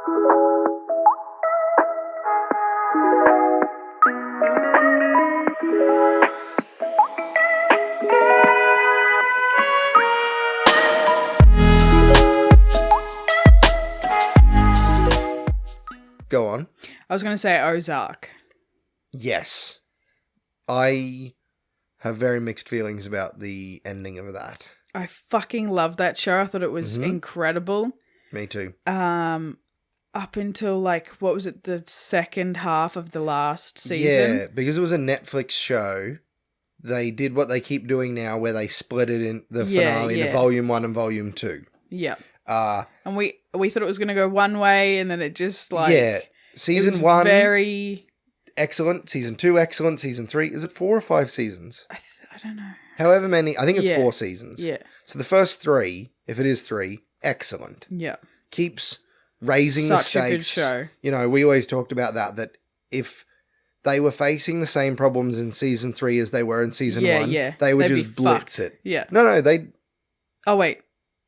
Go on. I was going to say Ozark. Yes. I have very mixed feelings about the ending of that. I fucking loved that show. I thought it was incredible. Me too. Up until, like, what was it, the second half of the last season? Yeah, because it was a Netflix show, they did what they keep doing now, where they split it in the finale into Volume 1 and Volume 2. Yeah. And we thought it was going to go one way, and then it just, like... Yeah. Season 1... very... excellent. Season 2, excellent. Season 3... Is it 4 or 5 seasons? I don't know. However many... I think it's 4 seasons. Yeah. So the first 3, if it is 3, excellent. Yeah. Keeps raising the stakes. Such a good show. You know, we always talked about that if they were facing the same problems in Season 3 as they were in Season 1, they would just blitz it. Yeah. No, they... Oh, wait.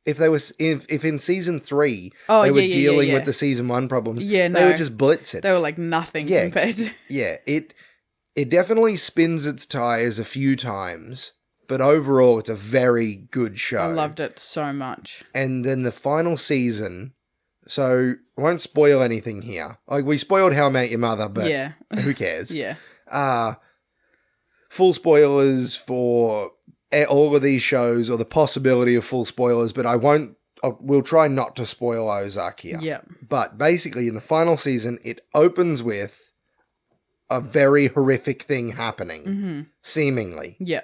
If they was if in Season 3 they were dealing with the Season 1 problems, they would just blitz it. They were like nothing compared to... Yeah, it definitely spins its tires a few times, but overall it's a very good show. I loved it so much. And then the final season, so I won't spoil anything here. Like, we spoiled How I Met Your Mother, but who cares? Full spoilers for all of these shows, or the possibility of full spoilers, but we'll try not to spoil Ozark here. Yeah. But basically, in the final season, it opens with a very horrific thing happening, seemingly. Yeah.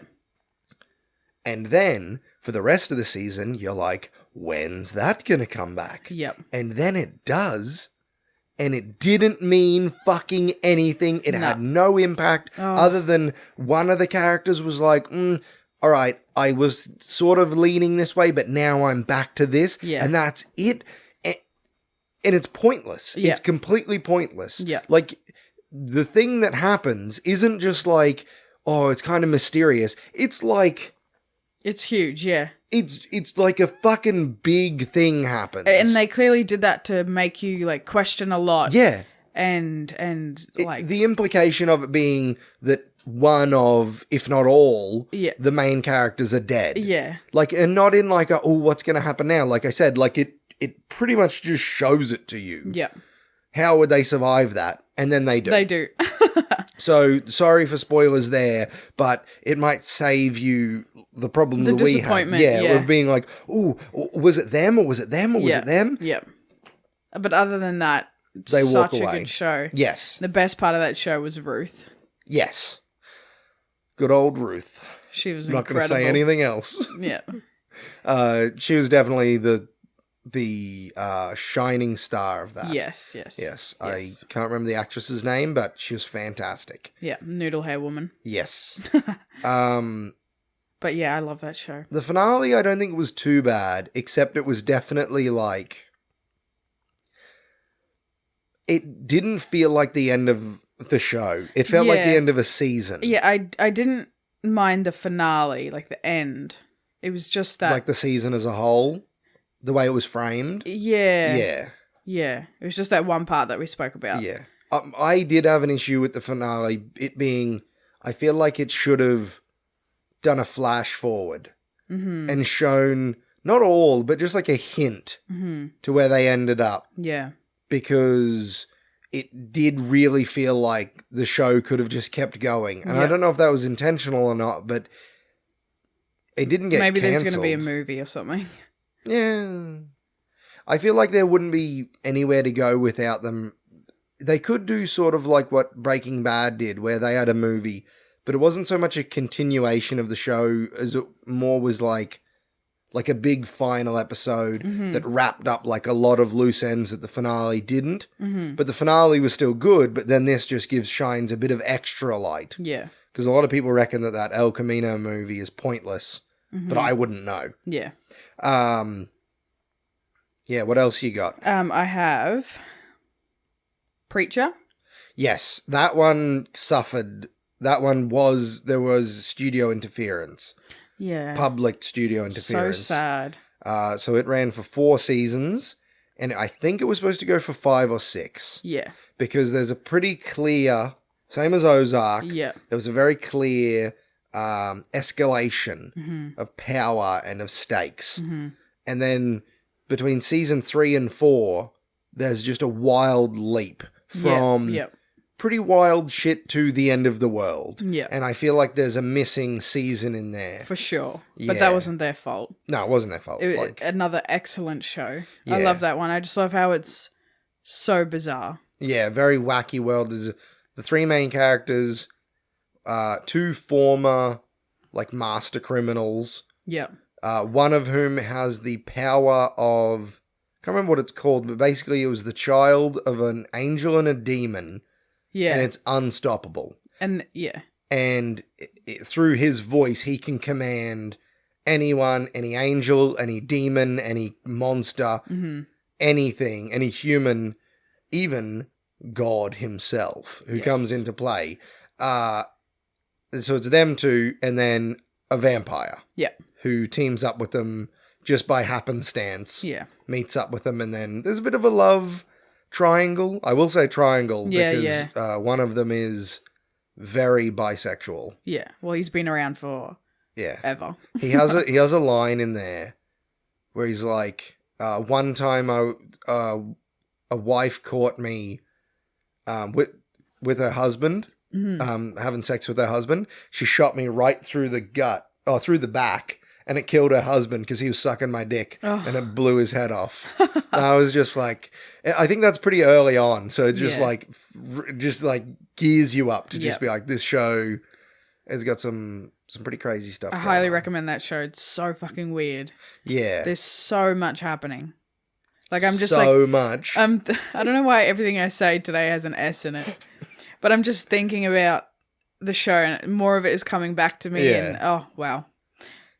And then, for the rest of the season, you're like, when's that gonna come back? Yep. And then it does, and it didn't mean fucking anything. It had no impact, other than one of the characters was like, all right, I was sort of leaning this way, but now I'm back to this. Yeah. And that's it. And it's pointless. Yeah. It's completely pointless. Yeah. Like, the thing that happens isn't just like, oh, it's kind of mysterious. It's like... It's huge, yeah. It's like a fucking big thing happens. And they clearly did that to make you, like, question a lot. Yeah. And like... The implication of it being that one of, if not all, the main characters are dead. Yeah. Like, and not in like what's going to happen now? Like I said, like it pretty much just shows it to you. Yeah. How would they survive that? And then they do. They do. So, sorry for spoilers there, but it might save you the problem that we had. Yeah, of being like, ooh, was it them or was it them or was it them? Yeah. But other than that, they walk away. Such a good show. Yes. The best part of that show was Ruth. Yes. Good old Ruth. She was incredible. Not going to say anything else. Yeah. She was definitely the shining star of that. Yes. I can't remember the actress's name, but she was fantastic. Yeah, noodle hair woman. Yes. But yeah, I love that show. The finale, I don't think it was too bad, except it was definitely like... It didn't feel like the end of the show. It felt like the end of a season. Yeah, I didn't mind the finale, like the end. It was just that... Like the season as a whole? The way it was framed? Yeah. Yeah. It was just that one part that we spoke about. Yeah. I did have an issue with the finale, it being... I feel like it should have done a flash forward and shown, not all, but just like a hint to where they ended up. Yeah. Because it did really feel like the show could have just kept going. And I don't know if that was intentional or not, but it didn't get Maybe cancelled. there's going to be a movie or something. Yeah. I feel like there wouldn't be anywhere to go without them. They could do sort of like what Breaking Bad did, where they had a movie, but it wasn't so much a continuation of the show as it more was like a big final episode that wrapped up like a lot of loose ends that the finale didn't. But the finale was still good, but then this just shines a bit of extra light. Yeah. Because a lot of people reckon that El Camino movie is pointless, but I wouldn't know. Yeah. Yeah, what else you got? I have Preacher. Yes, that one suffered. There was studio interference. Yeah. Public studio interference. So sad. So it ran for 4 seasons, and I think it was supposed to go for 5 or 6 Yeah. because there's a pretty clear, same as Ozark. Yeah. There was a very clear escalation Mm-hmm. of power and of stakes. Mm-hmm. And then between season 3 and 4, there's just a wild leap from Yeah. pretty wild shit to the end of the world. Yeah. And I feel like there's a missing season in there. For sure. Yeah. But that wasn't their fault. No, it wasn't their fault. Another excellent show. Yeah. I love that one. I just love how it's so bizarre. Yeah, very wacky world. There's the 3 main characters, 2 former, like, master criminals. Yeah. One of whom has the power of... I can't remember what it's called, but basically it was the child of an angel and a demon. Yeah. And it's unstoppable. And, yeah. And through his voice, he can command anyone, any angel, any demon, any monster, anything, any human, even God himself, who comes into play. So it's them two, and then a vampire. Yeah. Who teams up with them just by happenstance. Yeah. Meets up with them, and then there's a bit of a love triangle. I will say triangle because one of them is very bisexual. Yeah. Well, he's been around for ever. He has a line in there where he's like, one time a wife caught me with her husband, having sex with her husband. She shot me right through the back. And it killed her husband because he was sucking my dick, and it blew his head off. I was just like, I think that's pretty early on, so it just like gears you up to just be like, this show has got some pretty crazy stuff. I highly recommend that show. It's so fucking weird. Yeah, there's so much happening. Like I'm just so much. I don't know why everything I say today has an S in it, but I'm just thinking about the show, and more of it is coming back to me. And oh wow.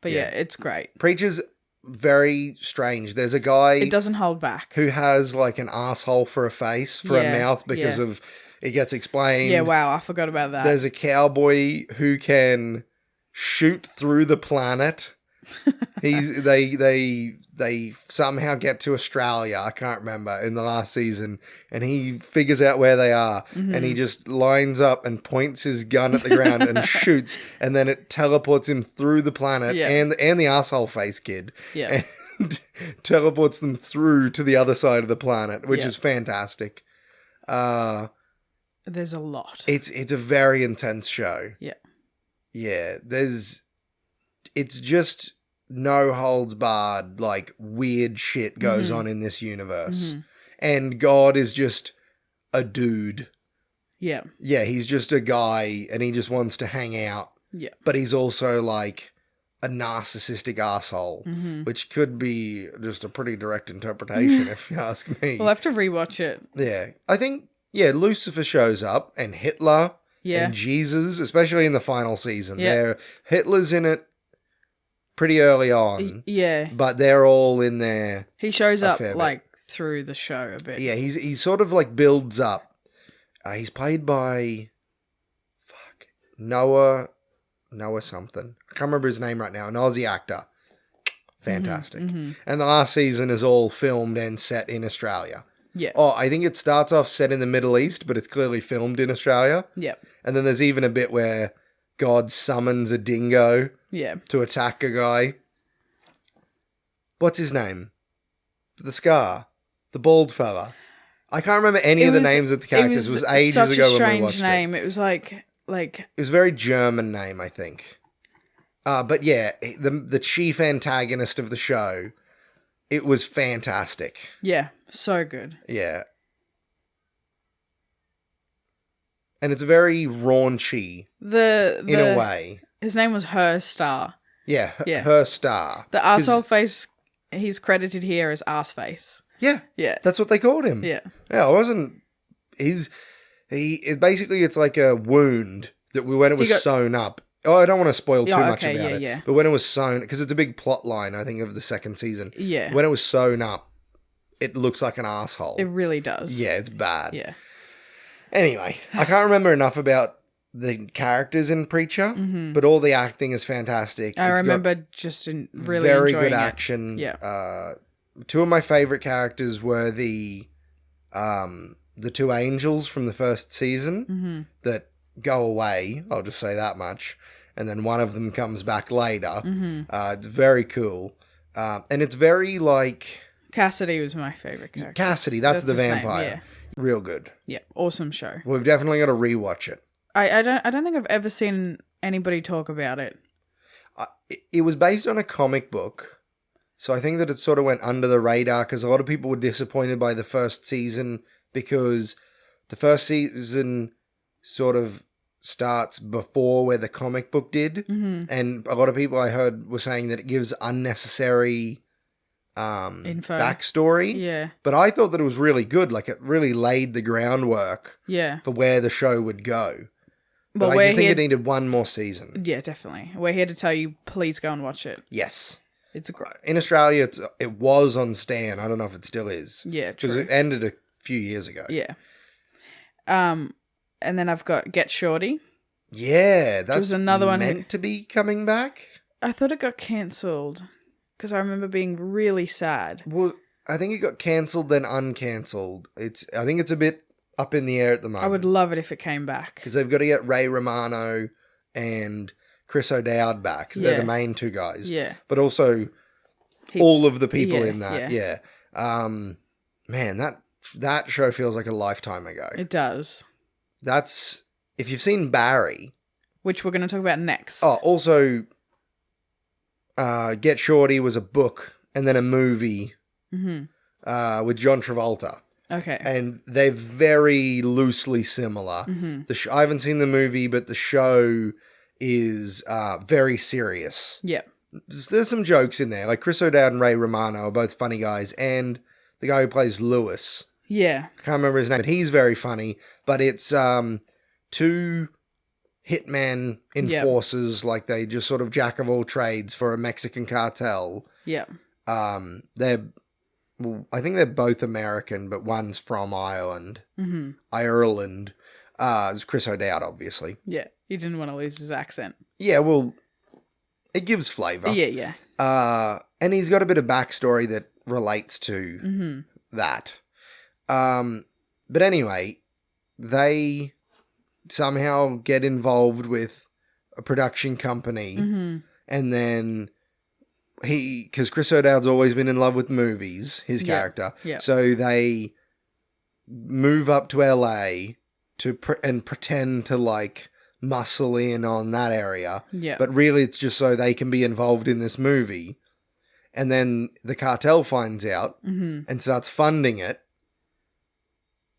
But yeah, it's great. Preacher's very strange. There's a guy... It doesn't hold back. ...who has like an asshole for a face, for a mouth because of... It gets explained. Yeah, wow, I forgot about that. There's a cowboy who can shoot through the planet. They somehow get to Australia, I can't remember, in the last season, and he figures out where they are, and he just lines up and points his gun at the ground and shoots, and then it teleports him through the planet and the asshole face kid. Yeah. And teleports them through to the other side of the planet, which is fantastic. There's a lot. It's a very intense show. Yeah. Yeah, it's just no holds barred, like weird shit goes on in this universe. And God is just a dude. Yeah. Yeah, he's just a guy and he just wants to hang out. Yeah. But he's also like a narcissistic asshole, which could be just a pretty direct interpretation if you ask me. We'll have to rewatch it. Yeah. I think, Lucifer shows up and Hitler and Jesus, especially in the final season. Yeah. Hitler's in it pretty early on. Yeah. But they're all in there. He shows up like through the show a bit. Yeah, he's sort of like builds up. He's played by Noah something. I can't remember his name right now. An Aussie actor. Fantastic. And the last season is all filmed and set in Australia. Yeah. Oh, I think it starts off set in the Middle East, but it's clearly filmed in Australia. Yeah. And then there's even a bit where God summons a dingo to attack a guy. What's his name? The Scar. The bald fella. I can't remember any of the names of the characters. It was ages ago when we watched it. Such a strange name. It was like... It was a very German name, I think. But yeah, the chief antagonist of the show, it was fantastic. Yeah, so good. Yeah. And it's very raunchy in a way. His name was Her Star. Yeah, Her Star. The arsehole face, he's credited here as arse face. Yeah. Yeah. That's what they called him. Yeah. Yeah, it wasn't... It's like a wound that when it was sewn up. Oh, I don't want to spoil too much about it. Yeah. But when it was sewn, because it's a big plot line, I think, of the second season. Yeah. When it was sewn up, it looks like an asshole. It really does. Yeah, it's bad. Yeah. Anyway, I can't remember enough about the characters in Preacher, but all the acting is fantastic. I remember just really very enjoying good it. action. Yeah. two of my favorite characters were the two angels from the first season that go away. I'll just say that much. And then one of them comes back later. It's very cool. And it's very like... Cassidy was my favorite character. Cassidy, that's the his name, vampire. yeah. Real good. Yeah, awesome show. We've definitely got to rewatch it. I don't think I've ever seen anybody talk about it. It was based on a comic book, so I think that it sort of went under the radar because a lot of people were disappointed by the first season because the first season sort of starts before where the comic book did, and a lot of people I heard were saying that it gives unnecessary info, backstory. Yeah, but I thought that it was really good. Like it really laid the groundwork. Yeah, for where the show would go. But I just think it needed one more season. Yeah, definitely. We're here to tell you, please go and watch it. Yes. It's great. In Australia, it was on Stan. I don't know if it still is. Yeah, true. Because it ended a few years ago. Yeah. And then I've got Get Shorty. Yeah, that's another one meant to be coming back. I thought it got cancelled because I remember being really sad. Well, I think it got cancelled then uncancelled. I think it's a bit up in the air at the moment. I would love it if it came back. Because they've got to get Ray Romano and Chris O'Dowd back. Because they're the main two guys. Yeah. But also all of the people in that. Yeah. Man, that show feels like a lifetime ago. It does. That's... If you've seen Barry... Which we're going to talk about next. Oh, also... Get Shorty was a book and then a movie with John Travolta. Okay. And they're very loosely similar. I haven't seen the movie, but the show is very serious. Yeah. There's some jokes in there. Like Chris O'Dowd and Ray Romano are both funny guys. And the guy who plays Lewis. Yeah. I can't remember his name, but he's very funny. But it's two hitman enforcers, like they just sort of jack of all trades for a Mexican cartel. Yeah. I think they're both American, but one's from Ireland. Ireland. It's Chris O'Dowd, obviously. Yeah, he didn't want to lose his accent. Yeah, well, it gives flavour. Yeah, yeah. And he's got a bit of backstory that relates to that. But anyway, they somehow get involved with a production company, and then... because Chris O'Dowd's always been in love with movies, his character. Yeah. So they move up to LA and pretend to like muscle in on that area. Yeah. But really it's just so they can be involved in this movie. And then the cartel finds out and starts funding it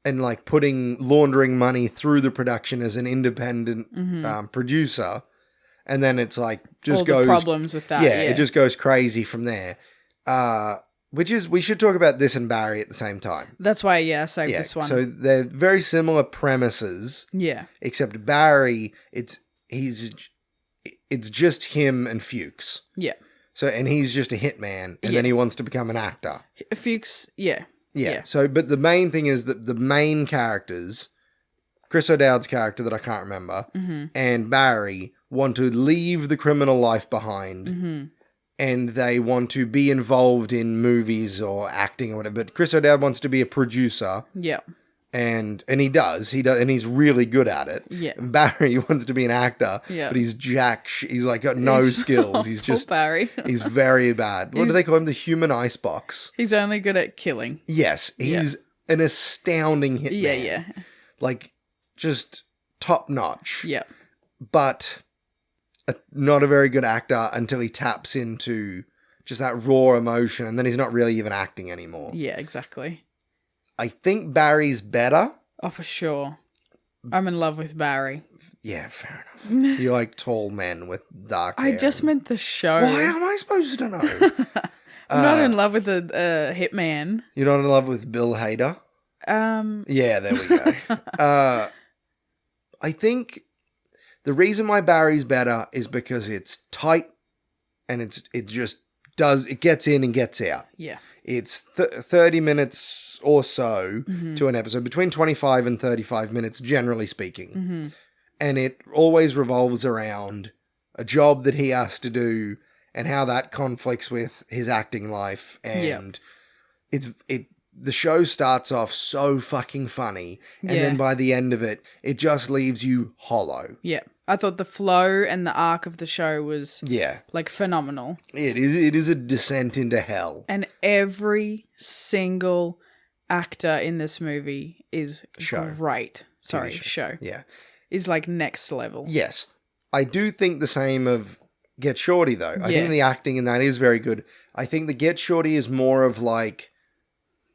and like laundering money through the production as an independent producer. And then it's like all the problems with that. Yeah, it just goes crazy from there. We should talk about this and Barry at the same time. That's why, I saved this one. So they're very similar premises. Yeah. Except Barry, it's just him and Fuchs. Yeah. So and he's just a hitman, and then he wants to become an actor. Fuchs, yeah. So, but the main thing is that the main characters, Chris O'Dowd's character that I can't remember, and Barry want to leave the criminal life behind, and they want to be involved in movies or acting or whatever. But Chris O'Dowd wants to be a producer. Yeah. And he does, and he's really good at it. Yeah. And Barry wants to be an actor, but he's he's like got no skills. He's just Barry. He's very bad. What do they call him? The human icebox. He's only good at killing. Yes, he's an astounding hitman. Yeah. Like just top notch. Yeah. But not a very good actor until he taps into just that raw emotion, and then he's not really even acting anymore. Yeah, exactly. I think Barry's better. Oh, for sure. I'm in love with Barry. Yeah, fair enough. You like tall men with dark hair. I just meant the show. Why am I supposed to know? I'm not in love with a hitman. You're not in love with Bill Hader? Yeah, there we go. I think the reason why Barry's better is because it's tight and it gets in and gets out. Yeah. It's 30 minutes or so to an episode, between 25 and 35 minutes, generally speaking. And it always revolves around a job that he has to do and how that conflicts with his acting life and the show starts off so fucking funny, and then by the end of it, it just leaves you hollow. Yeah. I thought the flow and the arc of the show was Yeah. like phenomenal. It is a descent into hell. And every single actor in this movie is great. Sorry, show. Yeah. Is like next level. Yes. I do think the same of Get Shorty, though. I think the acting in that is very good. I think the Get Shorty is more of like,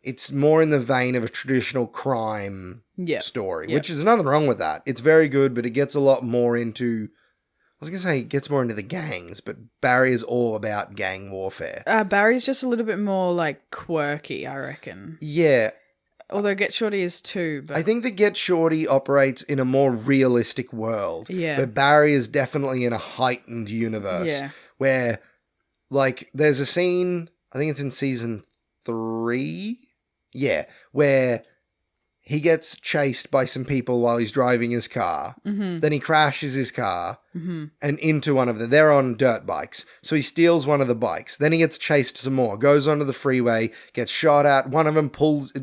it's more in the vein of a traditional crime story, which is nothing wrong with that. It's very good, but it gets a lot more into, I was going to say it gets more into the gangs, but Barry is all about gang warfare. Barry's just a little bit more like quirky, I reckon. Yeah. Although Get Shorty is too, but I think the Get Shorty operates in a more realistic world. Yeah. But Barry is definitely in a heightened universe. Yeah. Where, like, there's a scene, I think it's in season 3? Yeah. Where he gets chased by some people while he's driving his car. Mm-hmm. Then he crashes his car and into one of them. They're on dirt bikes. So he steals one of the bikes. Then he gets chased some more, goes onto the freeway, gets shot at. One of them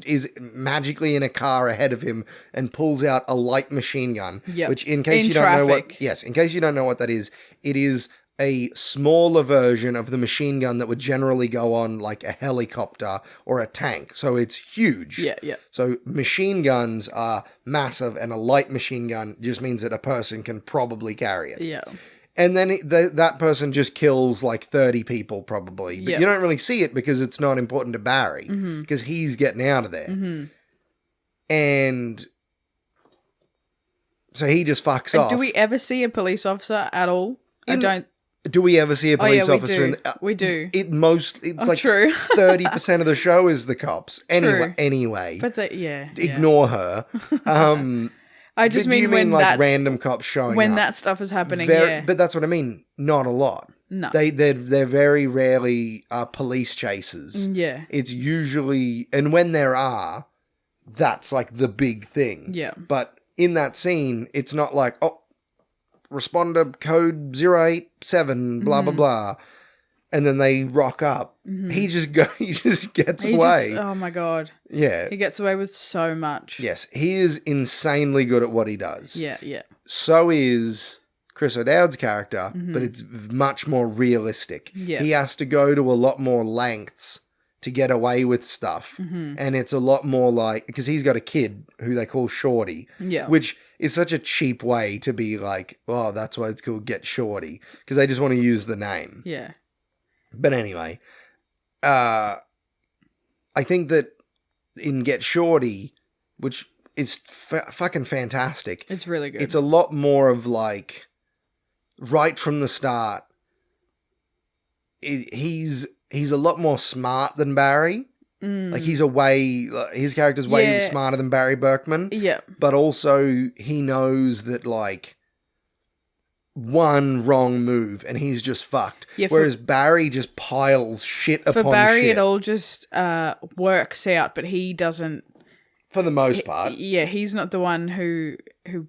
is magically in a car ahead of him and pulls out a light machine gun. Yep. Which in case you don't know what that is, it is a smaller version of the machine gun that would generally go on like a helicopter or a tank. So it's huge. Yeah, yeah. So machine guns are massive, and a light machine gun just means that a person can probably carry it. Yeah. And then that person just kills like 30 people probably. But you don't really see it because it's not important to Barry because he's getting out of there. Mm-hmm. And so he just fucks off. Do we ever see a police officer at all? Do we ever see a police officer? We do. It's like true. 30% of the show is the cops. Anyway. But ignore her. I just mean when like random cops showing when up. that stuff is happening. But that's what I mean. Not a lot. No. They're very rarely police chases. Yeah. It's usually, and when there are, that's like the big thing. Yeah. But in that scene, it's not like, oh, responder code 087, blah, blah, blah. And then they rock up. Mm-hmm. He just gets away. Oh my God. Yeah. He gets away with so much. Yes. He is insanely good at what he does. Yeah, yeah. So is Chris O'Dowd's character, but it's much more realistic. Yeah. He has to go to a lot more lengths to get away with stuff. Mm-hmm. And it's a lot more like, because he's got a kid who they call Shorty. Yeah. Which is such a cheap way to be like, oh, that's why it's called Get Shorty. Because they just want to use the name. Yeah. But anyway, I think that in Get Shorty, which is fucking fantastic. It's really good. It's a lot more of like, right from the start, he's a lot more smart than Barry. Like his character's way smarter than Barry Berkman. Yeah. But also he knows that like one wrong move and he's just fucked. Yeah, whereas Barry just piles shit upon shit. For Barry it all just works out, but he doesn't. For the most part. Yeah, he's not the one who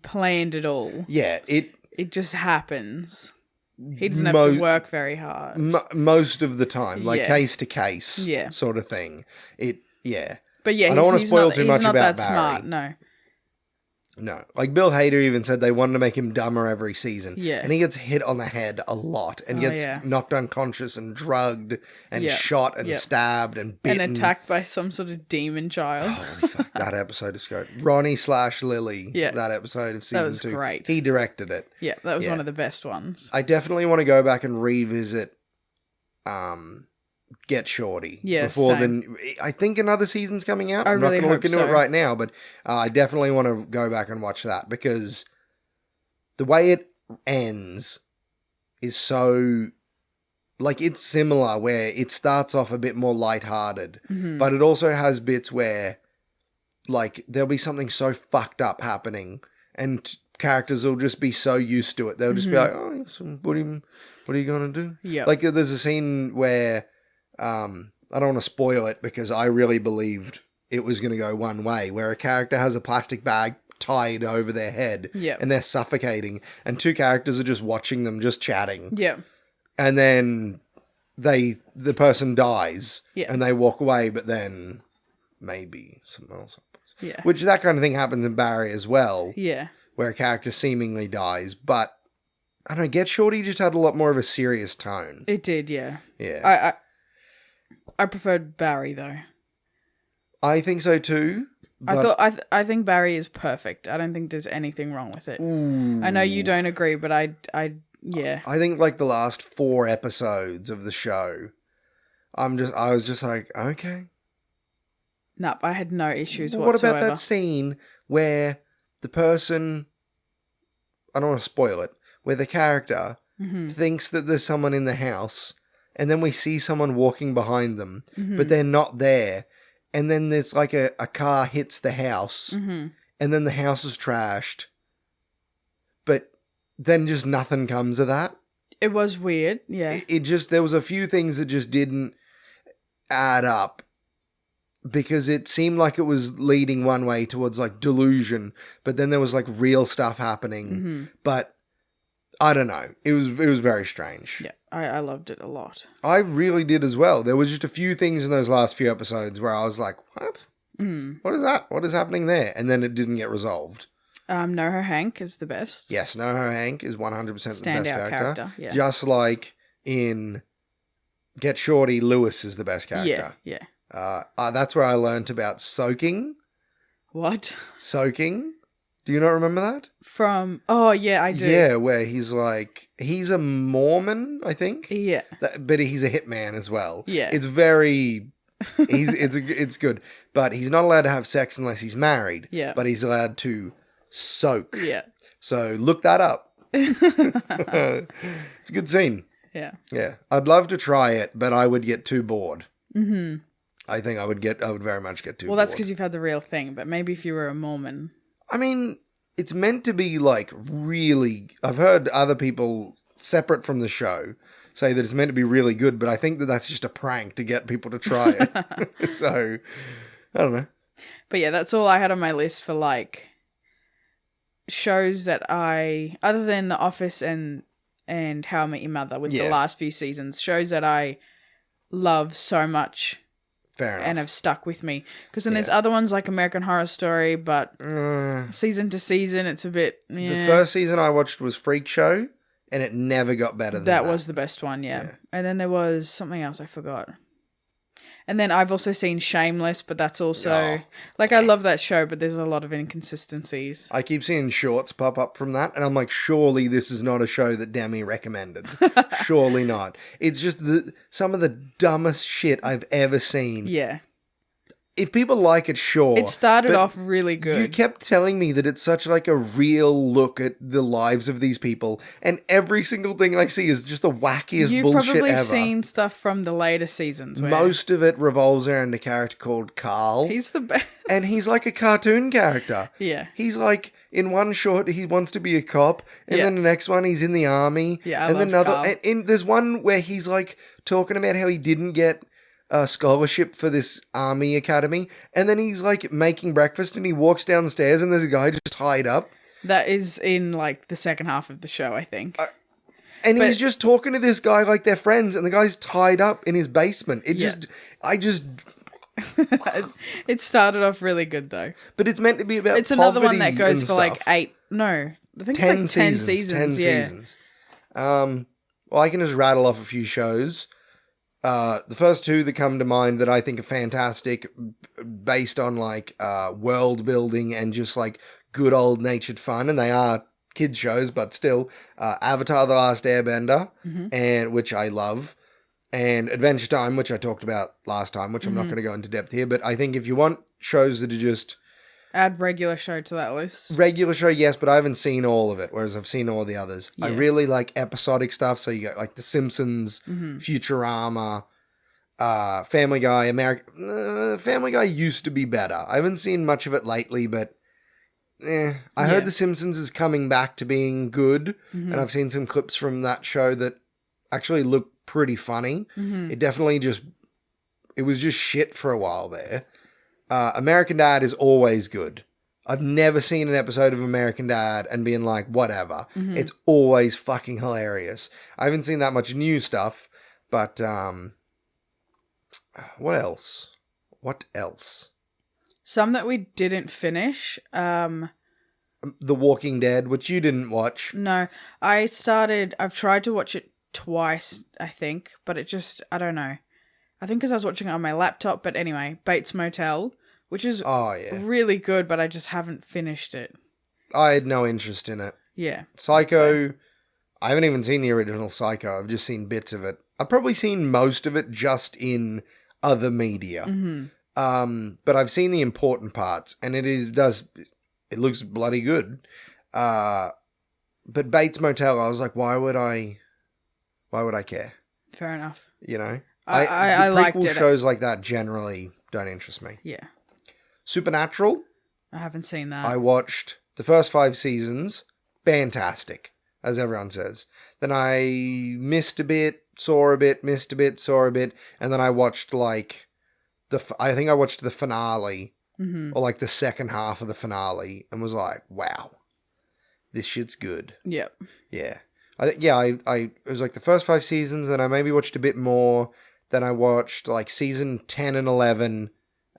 planned it all. Yeah, it just happens. He doesn't have to work very hard. Most of the time, like case to case sort of thing. But yeah, I don't want to spoil too much about Barry. He's not that smart, no. No. Like Bill Hader even said they wanted to make him dumber every season. Yeah. And he gets hit on the head a lot and gets knocked unconscious and drugged and shot and stabbed and bitten. And attacked by some sort of demon child. Holy fuck, that episode is good. Ronnie/Lily, that episode of season 2. That was great. He directed it. Yeah, that was one of the best ones. I definitely want to go back and revisit Get Shorty. Yeah, before then, I think another season's coming out. I'm not going to look into it right now, but I definitely want to go back and watch that because the way it ends is so like it's similar where it starts off a bit more lighthearted, but it also has bits where like there'll be something so fucked up happening and characters will just be so used to it. They'll just be like, oh, what are you going to do? Yeah. Like there's a scene where I don't want to spoil it because I really believed it was going to go one way, where a character has a plastic bag tied over their head and they're suffocating and two characters are just watching them, just chatting. Yeah. And then the person dies Yeah. and they walk away, but then maybe something else happens. Yeah. Which that kind of thing happens in Barry as well, Yeah. where a character seemingly dies, but I don't know, Get Shorty just had a lot more of a serious tone. It did, yeah. Yeah. I preferred Barry though. I think so too. But I think Barry is perfect. I don't think there's anything wrong with it. Ooh. I know you don't agree, but yeah. I think like the last 4 episodes of the show, I was just like, okay. Nope, I had no issues What whatsoever. about that scene where the person, I don't want to spoil it, where the character thinks that there's someone in the house, and then we see someone walking behind them, but they're not there, and then there's like a car hits the house, and then the house is trashed, but then just nothing comes of that. It was weird, yeah. It just, there was a few things that just didn't add up. Because it seemed like it was leading one way towards like delusion, but then there was like real stuff happening. But I don't know. It was very strange. Yeah, I loved it a lot. I really did as well. There was just a few things in those last few episodes where I was like, what? What is that? What is happening there? And then it didn't get resolved. NoHo Hank is the best. Yes, NoHo Hank is 100% the best Standout character. yeah. Just like in Get Shorty, Lewis is the best character. Yeah. That's where I learnt about soaking. What? Soaking? Do you not remember that? Oh, yeah, I do. Yeah, where he's a Mormon, I think. Yeah. But he's a hitman as well. Yeah. It's very, it's good. But he's not allowed to have sex unless he's married. Yeah. But he's allowed to soak. Yeah. So look that up. It's a good scene. Yeah. Yeah. I'd love to try it, but I would get too bored. I think I would very much get too bored. Well, that's because you've had the real thing, but maybe if you were a Mormon. I mean, it's meant to be like really, I've heard other people separate from the show say that it's meant to be really good, but I think that that's just a prank to get people to try it. So, I don't know. But yeah, that's all I had on my list for like shows that other than The Office and How I Met Your Mother with the last few seasons, shows that I love so much. Fair enough. And have stuck with me. Because then there's other ones like American Horror Story, but season to season, it's a bit... Yeah. The first season I watched was Freak Show, and it never got better than that. That was the best one, yeah. And then there was something else I forgot. And then I've also seen Shameless, but that's also... I love that show, but there's a lot of inconsistencies. I keep seeing shorts pop up from that, and I'm like, surely this is not a show that Demi recommended. Surely not. It's just some of the dumbest shit I've ever seen. Yeah. If people like it, sure. It started off really good. You kept telling me that it's such like a real look at the lives of these people, and every single thing I see is just the wackiest You've bullshit ever. You've probably seen stuff from the later seasons. Most of it revolves around a character called Carl. He's the best. And he's like a cartoon character. Yeah. He's like, in one short, he wants to be a cop, and then the next one, he's in the army. Yeah, I and love then Carl. And there's one where he's like talking about how he didn't get a scholarship for this army academy, and then he's like making breakfast, and he walks down the stairs, and there's a guy just tied up. That is in like the second half of the show, I think. He's just talking to this guy like they're friends, and the guy's tied up in his basement. It started off really good though. But it's meant to be about It's another one that poverty goes and for like stuff. 8. No, I think 10 it's like 10 seasons. 10 yeah. seasons. Well, I can just rattle off a few shows. The first 2 that come to mind that I think are fantastic, based on like world building and just like good old natured fun, and they are kids shows, but still, Avatar: The Last Airbender, and which I love, and Adventure Time, which I talked about last time, which I'm not going to go into depth here. But I think if you want shows that are just add regular show to that list. Regular show, yes, but I haven't seen all of it, whereas I've seen all the others. Yeah. I really like episodic stuff, so you got like The Simpsons, Futurama, Family Guy, Family Guy used to be better. I haven't seen much of it lately, but I heard The Simpsons is coming back to being good, and I've seen some clips from that show that actually look pretty funny. It definitely it was just shit for a while there. American Dad is always good. I've never seen an episode of American Dad and being like, whatever. It's always fucking hilarious. I haven't seen that much new stuff, But what else? Some that we didn't finish. The Walking Dead, which you didn't watch. No, I've tried to watch it twice, I think, but I don't know. I think because I was watching it on my laptop, but anyway, Bates Motel, which is really good, but I just haven't finished it. I had no interest in it. Yeah. Psycho, I haven't even seen the original Psycho. I've just seen bits of it. I've probably seen most of it just in other media. Mm-hmm. But I've seen the important parts, and it looks bloody good. But Bates Motel, I was like, why would I care? Fair enough. You know? I liked it. Shows like that generally don't interest me. Yeah. Supernatural? I haven't seen that. I watched the first 5 seasons. Fantastic, as everyone says. Then I missed a bit, saw a bit, missed a bit, saw a bit, and then I watched I think I watched the finale, or like the second half of the finale, and was like, wow, this shit's good. Yep. Yeah. It was like the first 5 seasons, and I maybe watched a bit more. Then I watched like season 10 and 11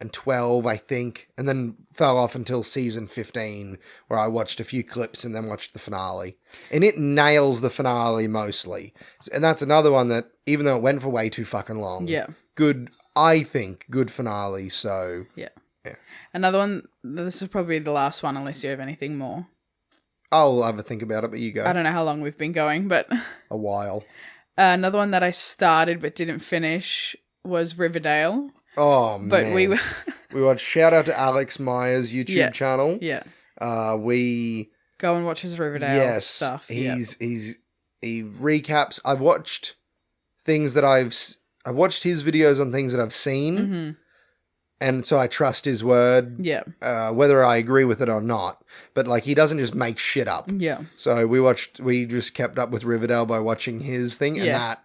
and 12, I think, and then fell off until season 15, where I watched a few clips and then watched the finale. And it nails the finale mostly. And that's another one that, even though it went for way too fucking long, good finale, so... Yeah. Another one, this is probably the last one, unless you have anything more. I'll have a think about it, but you go. I don't know how long we've been going, but... A while. Another one that I started but didn't finish was Riverdale. Oh, man. But we watched, shout out to Alex Meyer's YouTube channel. Yeah. We... Go and watch his Riverdale stuff. He recaps. I've watched things that I've watched his videos on things that I've seen. And so I trust his word. Yeah. Whether I agree with it or not. But like, he doesn't just make shit up. Yeah. So we just kept up with Riverdale by watching his thing. And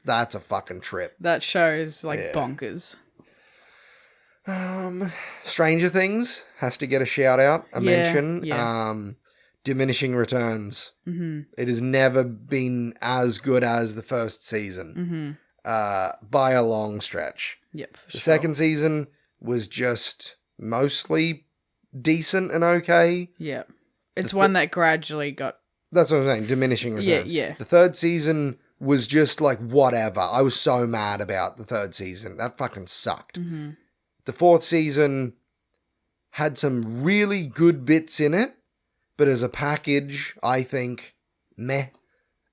that's a fucking trip. That show is like bonkers. Stranger Things has to get a shout out, a mention. Yeah. Diminishing Returns. It has never been as good as the first season. By a long stretch. Yep. The second season was just mostly decent and okay. Yeah. It's one that gradually got... That's what I'm saying, diminishing returns. Yeah. The third season was just like whatever. I was so mad about the third season. That fucking sucked. The fourth season had some really good bits in it, but as a package, I think, meh.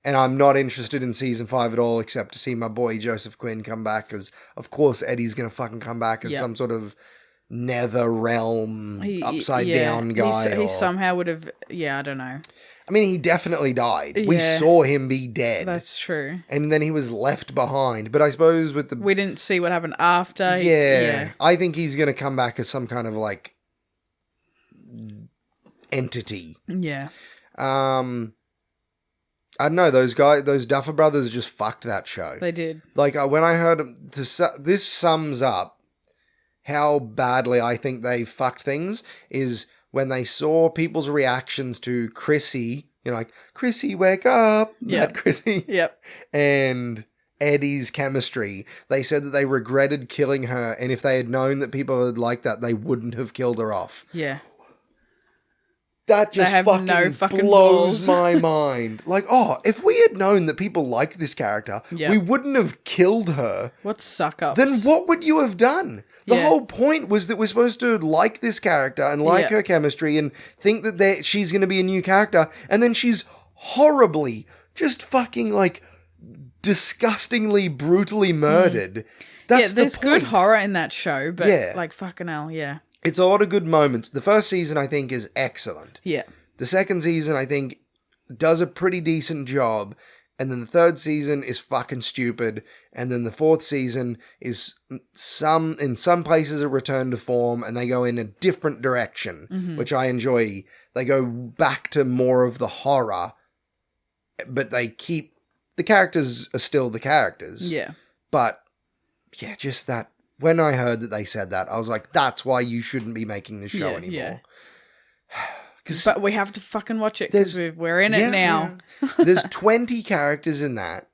And I'm not interested in season 5 at all, except to see my boy Joseph Quinn come back, because of course Eddie's going to fucking come back as some sort of nether realm upside down guy. He somehow would have, I don't know. I mean, he definitely died. We saw him be dead. That's true. And then he was left behind. But I suppose with the... We didn't see what happened after. Yeah. I think he's going to come back as some kind of like entity. Yeah. I don't know, those Duffer Brothers just fucked that show. They did. Like, when I heard this sums up how badly I think they fucked things, is when they saw people's reactions to Chrissy, like, Chrissy, wake up, that Chrissy. Yep. And Eddie's chemistry. They said that they regretted killing her, and if they had known that people would like that, they wouldn't have killed her off. Yeah. That just fucking blows my mind. Like, if we had known that people liked this character, we wouldn't have killed her. What suck-ups. Then what would you have done? The whole point was that we're supposed to like this character and like her chemistry and think that she's going to be a new character. And then she's horribly, just fucking, like, disgustingly, brutally murdered. That's there's the point. good horror in that show, but, like, fucking hell, It's a lot of good moments. The first season, I think, is excellent. Yeah. The second season, I think, does a pretty decent job. And then the third season is fucking stupid. And then the fourth season is in some places a return to form, and they go in a different direction, which I enjoy. They go back to more of the horror, but they keep... The characters are still the characters. Yeah. But, just that... When I heard that they said that, I was like, that's why you shouldn't be making this show anymore. But we have to fucking watch it because we're in it now. There's 20 characters in that.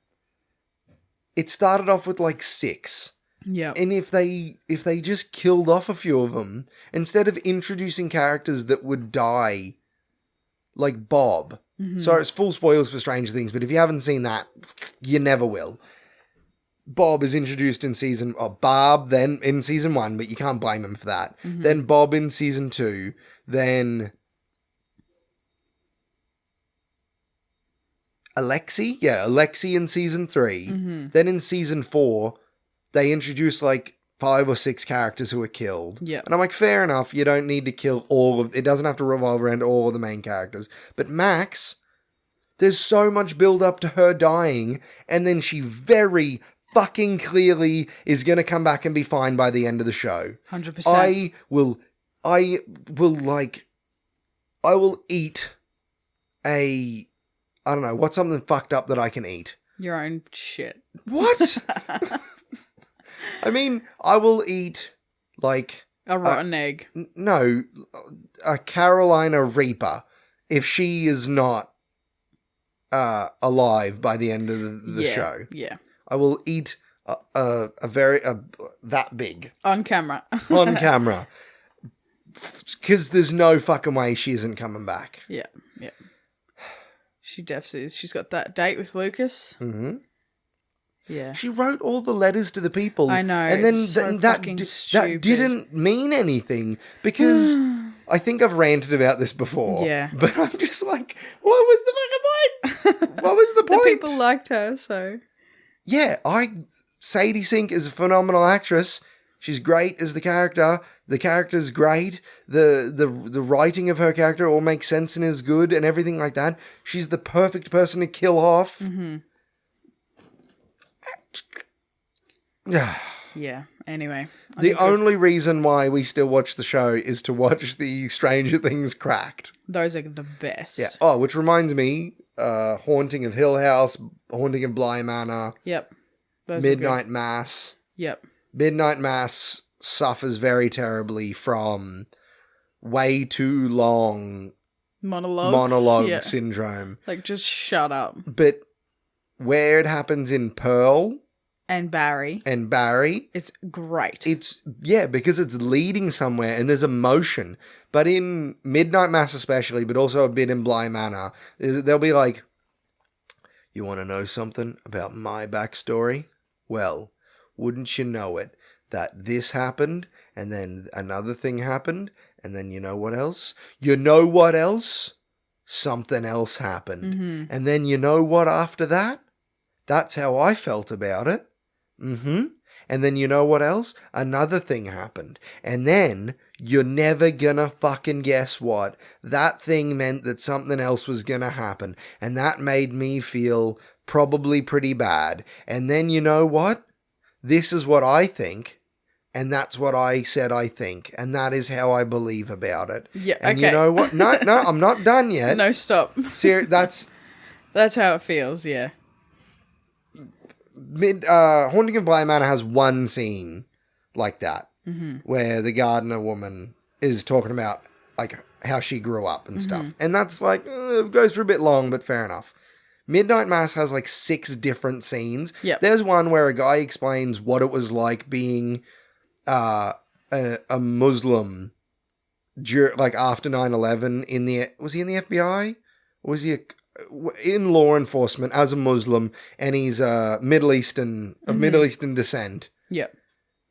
it started off with like 6. Yeah. And if they just killed off a few of them, instead of introducing characters that would die, like Bob. Sorry, it's full spoilers for Stranger Things, but if you haven't seen that, you never will. Bob is introduced in Barb then in season 1, but you can't blame him for that. Then Bob in season 2, then Alexi in season 3. Then in season 4, they introduce like 5 or 6 characters who are killed. Yeah. And I'm like, fair enough, you don't need to kill it doesn't have to revolve around all of the main characters. But Max, there's so much build up to her dying, and then she very fucking clearly is going to come back and be fine by the end of the show. 100%. I will eat I don't know, what's something fucked up that I can eat? Your own shit. What? I mean, I will eat, like... A rotten egg. No, a Carolina Reaper, if she is not alive by the end of the show. Yeah. I will eat that big. On camera. On camera. Because there's no fucking way she isn't coming back. Yeah. She definitely is. She's got that date with Lucas. Mm-hmm. Yeah. She wrote all the letters to the people. I know. And then that didn't mean anything because I think I've ranted about this before. Yeah. But I'm just like, what was the fucking point? What was the point? The people liked her, so. Yeah, Sadie Sink is a phenomenal actress. She's great as the character. The character's great. The writing of her character all makes sense and is good and everything like that. She's the perfect person to kill off. Yeah, anyway. The only reason why we still watch the show is to watch the Stranger Things Cracked. Those are the best. Yeah. Oh, which reminds me, Haunting of Hill House, Haunting of Bly Manor. Yep. Those Midnight Mass. Yep. Midnight Mass suffers very terribly from way too long monologue syndrome. Like, just shut up. But where it happens in Pearl and Barry, it's great. It's because it's leading somewhere and there's emotion. But in Midnight Mass especially, but also a bit in Bly Manor, they'll be like, you want to know something about my backstory? Well, wouldn't you know it, that this happened, and then another thing happened, and then you know what else? You know what else? Something else happened. And then you know what after that? That's how I felt about it. And then you know what else? Another thing happened. And then you're never gonna fucking guess what. That thing meant that something else was gonna happen. And that made me feel probably pretty bad. And then you know what? This is what I think. And that's what I said I think. And that is how I believe about it. Yeah, and you know what? No, I'm not done yet. No, stop. That's how it feels, yeah. Haunting of Bly Manor has one scene like that. Where the gardener woman is talking about like how she grew up and stuff. And that's like, it goes for a bit long, but fair enough. Midnight Mass has like 6 different scenes. Yep. There's one where a guy explains what it was like being a Muslim like after 9/11 was he in the FBI? Or was he in law enforcement as a Muslim, and he's Middle Eastern descent. Yep.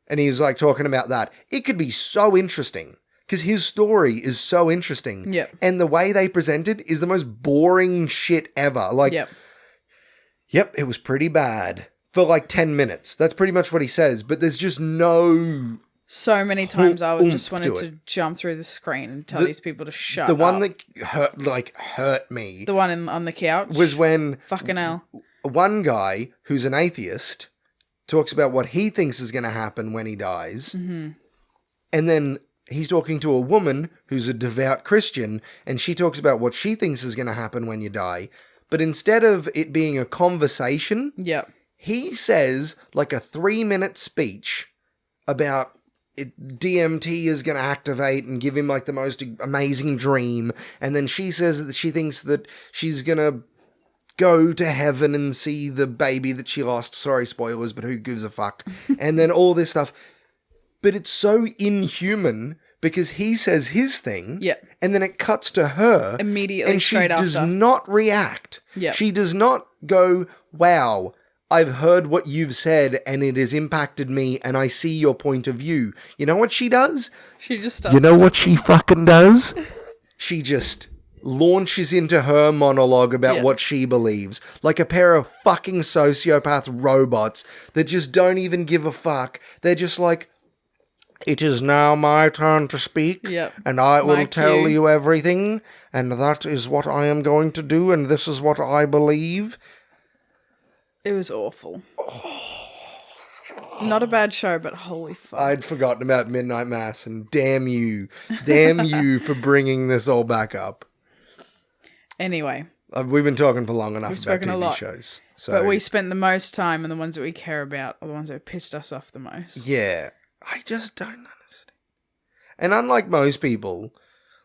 And he was like talking about that. It could be so interesting because his story is so interesting. Yep. And the way they present it is the most boring shit ever. Like, yep, it was pretty bad for like 10 minutes. That's pretty much what he says. But there's just no... So many times I just wanted to jump through the screen and tell these people to shut up. The one that hurt me. The one on the couch? Was when... Fucking hell. One guy who's an atheist talks about what he thinks is going to happen when he dies. And then he's talking to a woman who's a devout Christian, and she talks about what she thinks is going to happen when you die. But instead of it being a conversation, he says like a 3-minute speech about DMT is going to activate and give him like the most amazing dream. And then she says that she thinks that she's going to go to heaven and see the baby that she lost. Sorry, spoilers, but who gives a fuck? And then all this stuff. But it's so inhuman because he says his thing, Yeah. and then it cuts to her Immediately, and she straight does after. not react. Yeah. She does not go, wow, I've heard what you've said and it has impacted me and I see your point of view. You know what she does? She just starts. You know what she fucking does? She just launches into her monologue about what she believes, like a pair of fucking sociopath robots that just don't even give a fuck. They're just like, it is now my turn to speak, and I will tell you everything, and that is what I am going to do, and this is what I believe. It was awful. Not a bad show, but holy fuck. I'd forgotten about Midnight Mass, and damn you for bringing this all back up. Anyway. We've been talking for long enough about TV shows. So. But we spent the most time, and the ones that we care about are the ones that pissed us off the most. Yeah. I just don't understand. And unlike most people,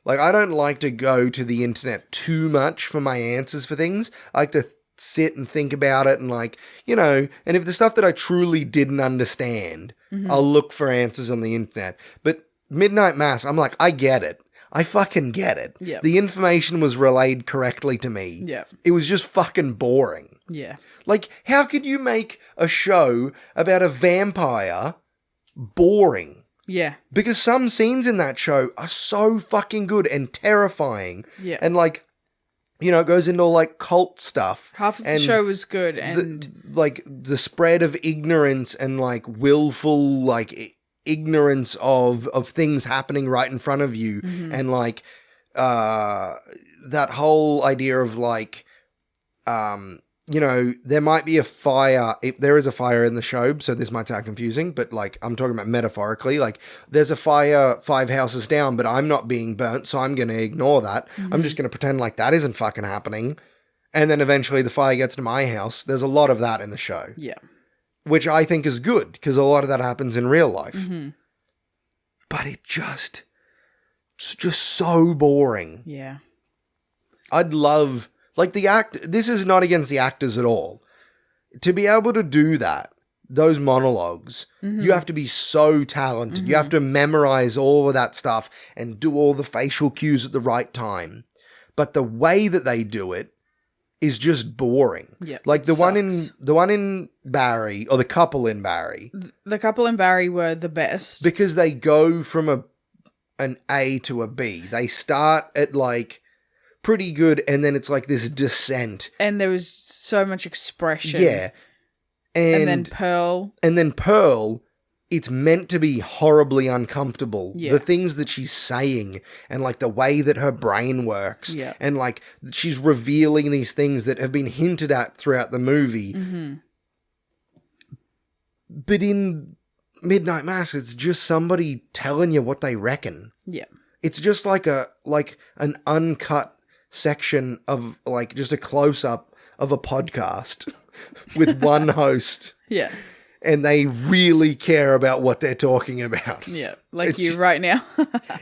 like, I don't like to go to the internet too much for my answers for things. I like to sit and think about it and, like, you know, and if the stuff that I truly didn't understand, I'll look for answers on the internet. But Midnight Mass, I'm like, I get it. I fucking get it. Yeah. The information was relayed correctly to me. Yeah. It was just fucking boring. Yeah. Like, how could you make a show about a vampire boring? Yeah. Because some scenes in that show are so fucking good and terrifying. Yeah. And, like, you know, it goes into all, like, cult stuff. Half of the show was good, and the spread of ignorance and, like, willful, like, ignorance of things happening right in front of you, and, like, that whole idea of, like, you know, there might be a fire. There is a fire in the show, so this might sound confusing, but, like, I'm talking about metaphorically. Like, there's a fire 5 houses down, but I'm not being burnt, so I'm going to ignore that. I'm just going to pretend like that isn't fucking happening. And then eventually the fire gets to my house. There's a lot of that in the show. Yeah. Which I think is good, because a lot of that happens in real life. But it's just so boring. Yeah. I'd love... Like, this is not against the actors at all. To be able to do that, those monologues, you have to be so talented. You have to memorize all of that stuff and do all the facial cues at the right time. But the way that they do it is just boring. Yeah, like the one in Barry, or the couple in Barry. The couple in Barry were the best. Because they go from an A to a B. They start at, like, pretty good, and then it's like this descent. And there was so much expression. Yeah. And then Pearl. It's meant to be horribly uncomfortable. Yeah. The things that she's saying, and, like, the way that her brain works. Yeah. And, like, she's revealing these things that have been hinted at throughout the movie. But in Midnight Mass, it's just somebody telling you what they reckon. Yeah. It's just like an uncut section of, like, just a close-up of a podcast with one host. Yeah. And they really care about what they're talking about. Yeah. Like you right now.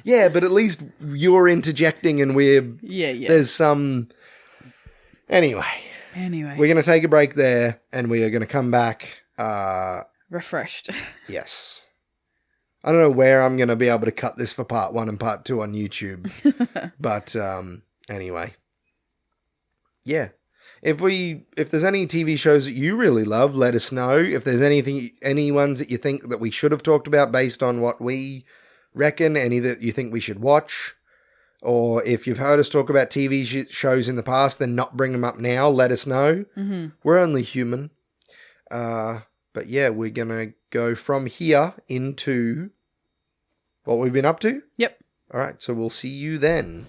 Yeah, but at least you're interjecting and we're... Yeah. There's some... Anyway. We're going to take a break there, and we are going to come back... refreshed. Yes. I don't know where I'm going to be able to cut this for part 1 and part 2 on YouTube. But... Anyway. Yeah. If there's any TV shows that you really love, let us know. If there's any ones that you think that we should have talked about based on what we reckon, any that you think we should watch, or if you've heard us talk about TV shows in the past, then not bring them up now, let us know. We're only human. But yeah, we're going to go from here into what we've been up to. Yep. All right, so we'll see you then.